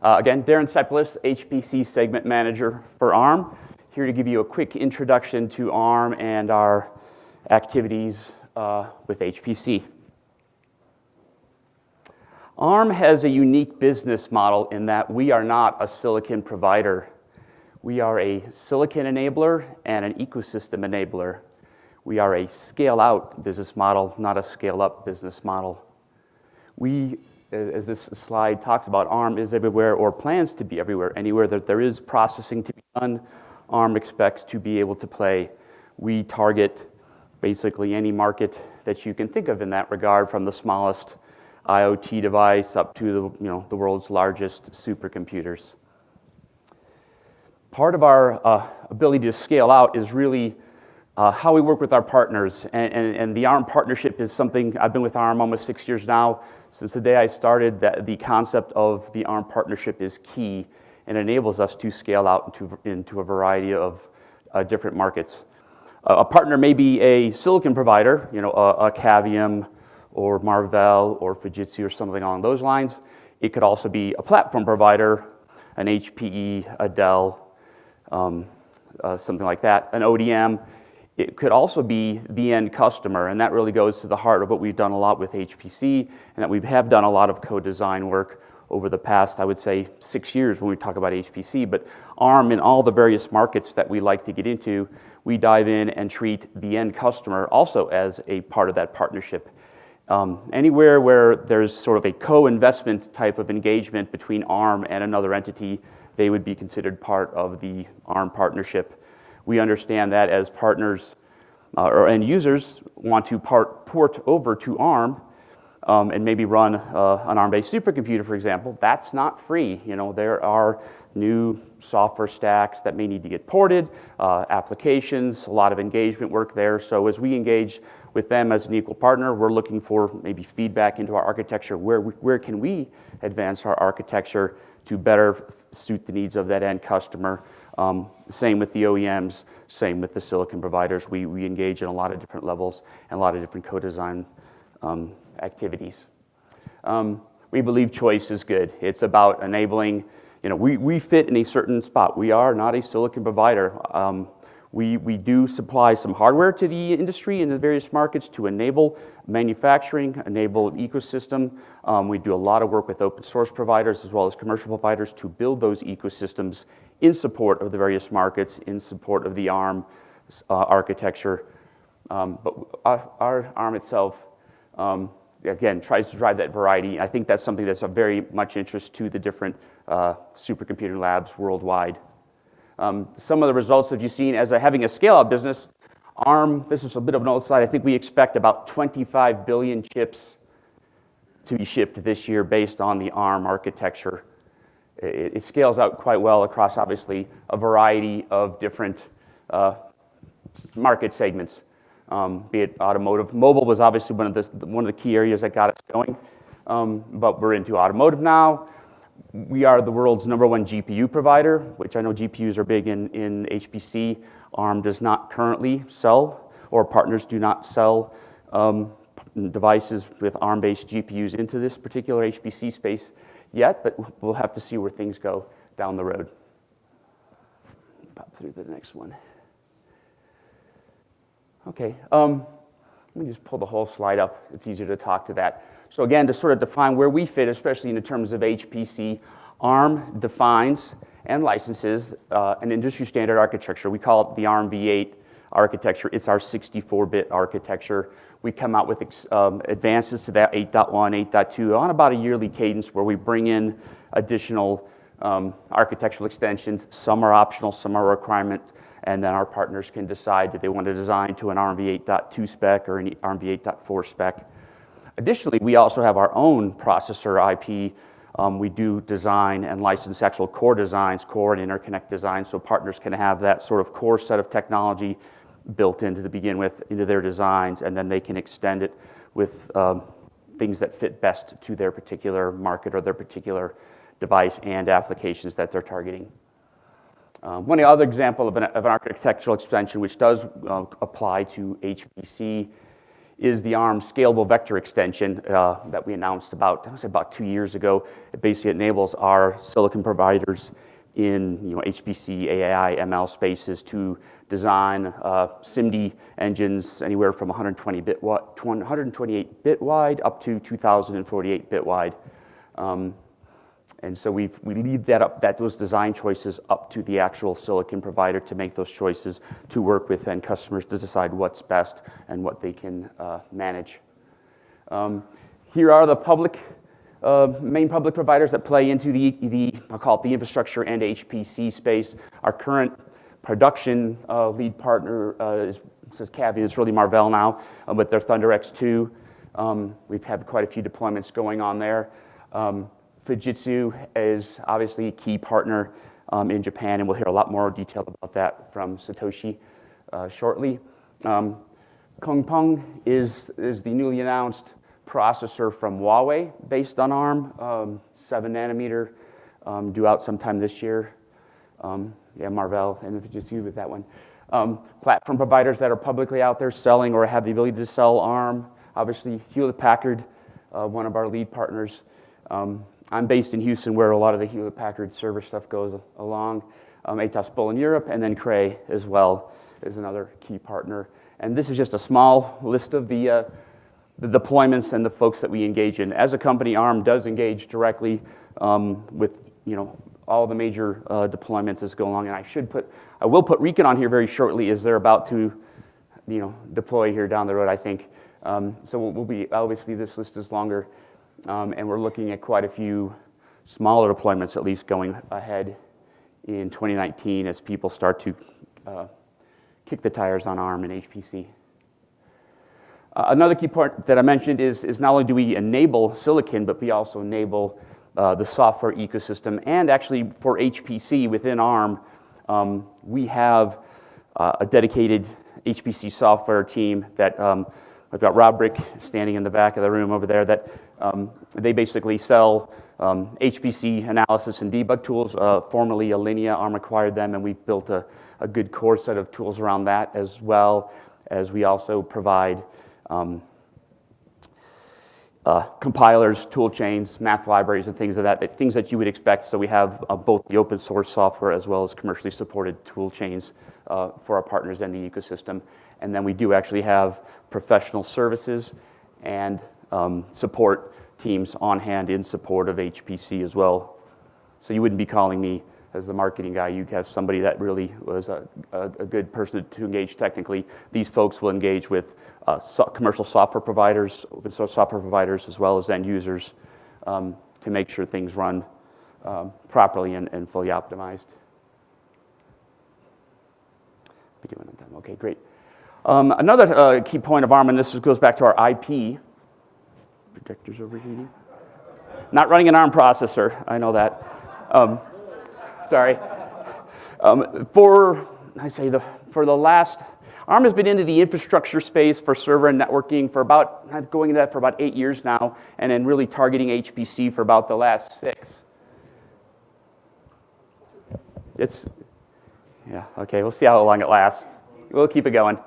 Again, Darren Cepulis, HPC Segment Manager for ARM, here to give you a quick introduction to ARM and our activities with HPC. ARM has a unique business model in that we are not a silicon provider. We are a silicon enabler and an ecosystem enabler. We are a scale-out business model, not a scale-up business model. We, as this slide talks about, ARM is everywhere or plans to be everywhere. Anywhere that there is processing to be done, ARM expects to be able to play. We target basically any market that you can think of in that regard, from the smallest IoT device up to the world's largest supercomputers. Part of our ability to scale out is really how we work with our partners. And the ARM partnership is something, I've been with ARM almost 6 years now. Since the day I started, that the concept of the ARM partnership is key and enables us to scale out into a variety of different markets. A partner may be a silicon provider, a Cavium or Marvell or Fujitsu or something along those lines. It could also be a platform provider, an HPE, a Dell, something like that, an ODM. It could also be the end customer, and that really goes to the heart of what we've done a lot with HPC, and that we have done a lot of co-design work over the past, I would say, 6 years when we talk about HPC. But ARM, in all the various markets that we like to get into, we dive in and treat the end customer also as a part of that partnership. Anywhere where there's sort of a co-investment type of engagement between ARM and another entity, they would be considered part of the ARM partnership. We understand that as partners or end users want to port over to ARM and maybe run an ARM-based supercomputer, for example, that's not free. There are new software stacks that may need to get ported, applications, a lot of engagement work there. So as we engage with them as an equal partner, we're looking for maybe feedback into our architecture. Where can we advance our architecture to better suit the needs of that end customer? Same with the OEMs, same with the silicon providers. We engage in a lot of different levels and a lot of different co-design activities. We believe choice is good. It's about enabling, we fit in a certain spot. We are not a silicon provider. We do supply some hardware to the industry in the various markets to enable manufacturing, enable an ecosystem. We do a lot of work with open source providers as well as commercial providers to build those ecosystems in support of the various markets, in support of the ARM architecture. But our ARM itself, again, tries to drive that variety. I think that's something that's of very much interest to the different supercomputing labs worldwide. Some of the results that you've seen as having a scale-out business, ARM, this is a bit of an old slide, I think we expect about 25 billion chips to be shipped this year based on the ARM architecture. It scales out quite well across, obviously, a variety of different market segments, be it automotive. Mobile was obviously one of the key areas that got us going, but we're into automotive now. We are the world's #1 GPU provider, which I know GPUs are big in HPC. ARM does not currently sell, or partners do not sell devices with ARM-based GPUs into this particular HPC space yet, but we'll have to see where things go down the road. Pop through to the next one. Okay, let me just pull the whole slide up. It's easier to talk to that. So again, to sort of define where we fit, especially in terms of HPC, ARM defines and licenses an industry standard architecture. We call it the ARM v8 architecture. It's our 64-bit architecture. We come out with advances to that 8.1, 8.2 on about a yearly cadence where we bring in additional architectural extensions. Some are optional, some are a requirement, and then our partners can decide that they want to design to an ARM v8.2 spec or an ARM v8.4 spec. Additionally, we also have our own processor IP. We do design and license actual core designs, core and interconnect designs, so partners can have that sort of core set of technology built into to begin with into their designs, and then they can extend it with things that fit best to their particular market or their particular device and applications that they're targeting. One other example of an architectural extension which does apply to HPC is the ARM scalable vector extension that we announced about 2 years ago. It basically enables our silicon providers in HPC, AI, ML spaces to design SIMD engines anywhere from 128-bit wide up to 2048-bit wide. And so we leave those design choices up to the actual silicon provider to make those choices, to work with end customers to decide what's best and what they can manage. Here are the main public providers that play into I'll call it the infrastructure and HPC space. Our current production lead partner says Cavium. It's really Marvell now with their Thunder X2. We've had quite a few deployments going on there. Fujitsu is obviously a key partner in Japan, and we'll hear a lot more detail about that from Satoshi shortly. Kongpeng is the newly announced processor from Huawei based on ARM, 7 nanometer, due out sometime this year. Marvell and Fujitsu with that one. Platform providers that are publicly out there selling or have the ability to sell ARM. Obviously, Hewlett-Packard, one of our lead partners. I'm based in Houston, where a lot of the Hewlett-Packard server stuff goes along. Atos Bull in Europe, and then Cray as well is another key partner. And this is just a small list of the deployments and the folks that we engage in. As a company, ARM does engage directly with all the major deployments as go along. And I will put Recon on here very shortly, as they're about to deploy here down the road, I think. So we'll be, obviously this list is longer. And we're looking at quite a few smaller deployments, at least, going ahead in 2019 as people start to kick the tires on ARM and HPC. Another key part that I mentioned is not only do we enable silicon, but we also enable the software ecosystem. And actually, for HPC within ARM, we have a dedicated HPC software team that I've got Rob Brick standing in the back of the room over there that they basically sell HPC analysis and debug tools. Formerly Alinea, ARM acquired them, and we've built a good core set of tools around that, as well as we also provide compilers, tool chains, math libraries, and things of that, things that you would expect. So we have both the open source software as well as commercially supported tool chains for our partners and the ecosystem. And then we do actually have professional services and support teams on hand in support of HPC as well. So you wouldn't be calling me as the marketing guy. You'd have somebody that really was a good person to engage technically. These folks will engage with commercial software providers, open source software providers, as well as end users to make sure things run properly and fully optimized. Be doing it then. Okay, great. Another key point of ARM, and this goes back to our IP. Projectors overheating. Not running an ARM processor, I know that. Sorry. For the last, ARM has been into the infrastructure space for server and networking for going into that for about 8 years now, and then really targeting HPC for about the last 6. Okay, we'll see how long it lasts. We'll keep it going.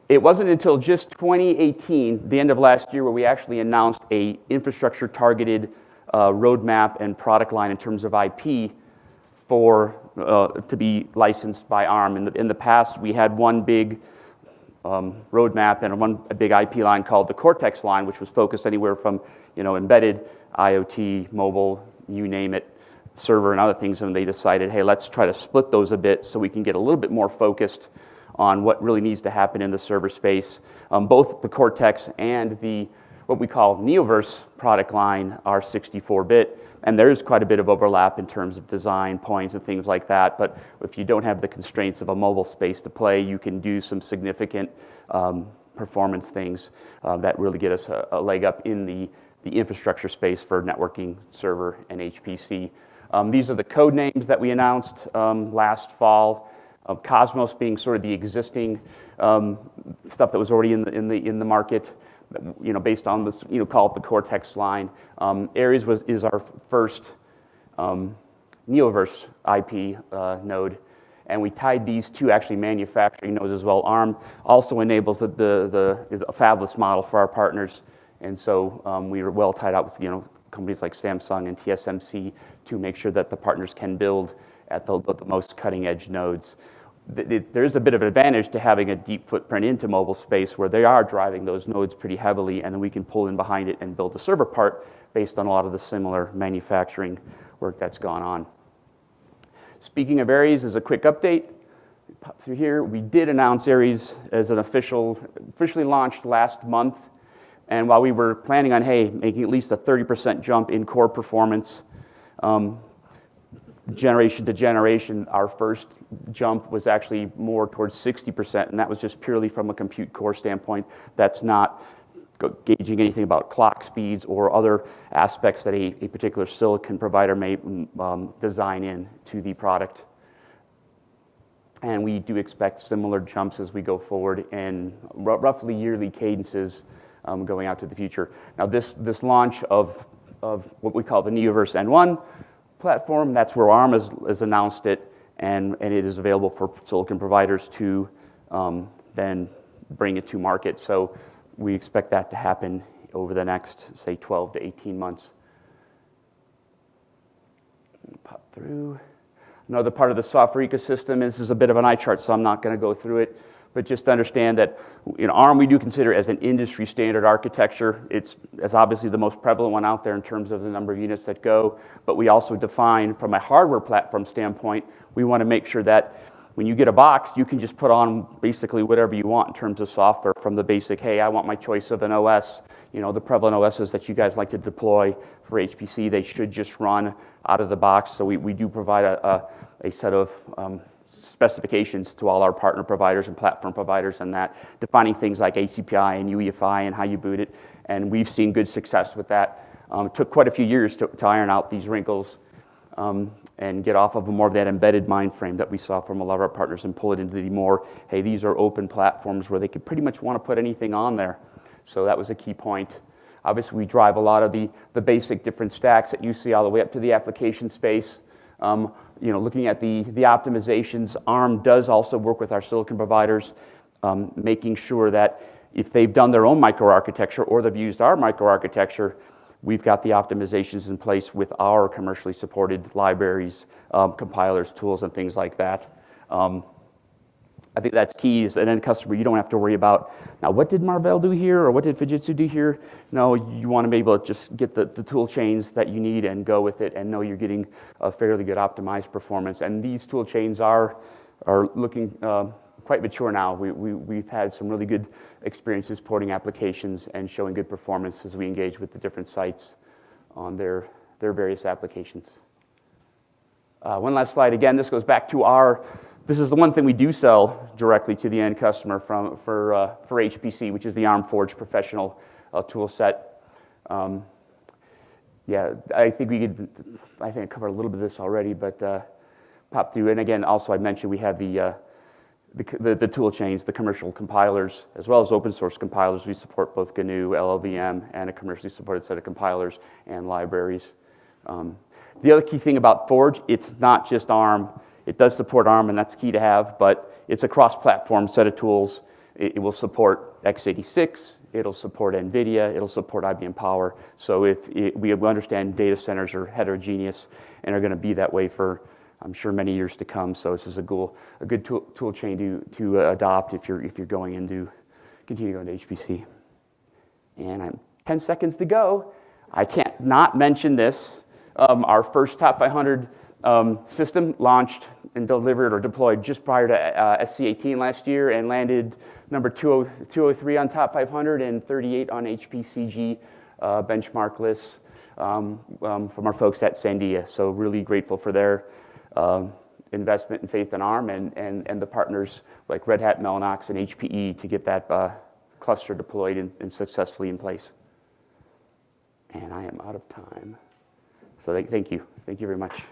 It wasn't until just 2018, the end of last year, where we actually announced a infrastructure-targeted roadmap and product line in terms of IP to be licensed by ARM. In the past, we had one big roadmap and a big IP line called the Cortex line, which was focused anywhere from embedded, IoT, mobile, you name it, server and other things. And they decided, hey, let's try to split those a bit so we can get a little bit more focused on what really needs to happen in the server space. Both the Cortex and what we call Neoverse product line are 64-bit, and there is quite a bit of overlap in terms of design points and things like that. But if you don't have the constraints of a mobile space to play, you can do some significant performance things that really get us a leg up in the infrastructure space for networking, server, and HPC. These are the code names that we announced last fall. Cosmos being sort of the existing stuff that was already in the market, based on this, call it the Cortex line. Aries is our first Neoverse IP node, And we tied these to actually manufacturing nodes as well. ARM also enables is a fabless model for our partners. And so we are well tied out with companies like Samsung and TSMC to make sure that the partners can build at the most cutting edge nodes. There is a bit of an advantage to having a deep footprint into mobile space where they are driving those nodes pretty heavily, and then we can pull in behind it and build a server part based on a lot of the similar manufacturing work that's gone on. Speaking of Aries, as a quick update, pop through here, we did announce Aries as an officially launched last month. And while we were planning on, making at least a 30% jump in core performance, generation to generation, our first jump was actually more towards 60%, and that was just purely from a compute core standpoint. That's not gauging anything about clock speeds or other aspects that a particular silicon provider may design in to the product. And we do expect similar jumps as we go forward in roughly yearly cadences going out to the future. Now this launch of what we call the Neoverse N1 platform, that's where ARM has announced it, and it is available for silicon providers to then bring it to market. So we expect that to happen over the next, say, 12 to 18 months. Pop through. Another part of the software ecosystem, and this is a bit of an eye chart, so I'm not going to go through it, but just to understand that ARM we do consider as an industry standard architecture. It's obviously the most prevalent one out there in terms of the number of units that go, but we also define from a hardware platform standpoint, we want to make sure that when you get a box, you can just put on basically whatever you want in terms of software, from the basic, I want my choice of an OS. The prevalent OSs that you guys like to deploy for HPC, they should just run out of the box. So we do provide a set of specifications to all our partner providers and platform providers, and that defining things like ACPI and UEFI and how you boot it. And we've seen good success with that. It took quite a few years to iron out these wrinkles and get off of more of that embedded mind frame that we saw from a lot of our partners and pull it into the more, these are open platforms where they could pretty much want to put anything on there. So that was a key point. Obviously, we drive a lot of the basic different stacks that you see all the way up to the application space. Looking at the optimizations, ARM does also work with our silicon providers, making sure that if they've done their own microarchitecture or they've used our microarchitecture, we've got the optimizations in place with our commercially supported libraries, compilers, tools, and things like that. I think that's key. As an end customer, you don't have to worry about, now what did Marvell do here or what did Fujitsu do here? No, you want to be able to just get the tool chains that you need and go with it and know you're getting a fairly good optimized performance. And these tool chains are looking quite mature now. We've had some really good experiences porting applications and showing good performance as we engage with the different sites on their various applications. One last slide. Again, this goes back to this is the one thing we do sell directly to the end customer for HPC, which is the ARM Forge professional tool set. I think I covered a little bit of this already, but pop through. And again, also I mentioned we have the tool chains, the commercial compilers, as well as open source compilers. We support both GNU, LLVM, and a commercially supported set of compilers and libraries. The other key thing about Forge, it's not just ARM. It does support ARM, and that's key to have, but it's a cross-platform set of tools. It will support x86, it'll support NVIDIA, it'll support IBM Power. So we understand data centers are heterogeneous and are going to be that way for, I'm sure, many years to come. So this is a good tool chain to adopt if you're continue going to HPC. And I'm 10 seconds to go. I can't not mention this. Our first top 500 system launched and delivered or deployed just prior to SC18 last year and landed number 203 on top 500 and 38 on HPCG benchmark lists from our folks at Sandia. So really grateful for their investment and faith in ARM and the partners like Red Hat, Mellanox, and HPE to get that cluster deployed and successfully in place. And I am out of time. So thank you. Thank you very much.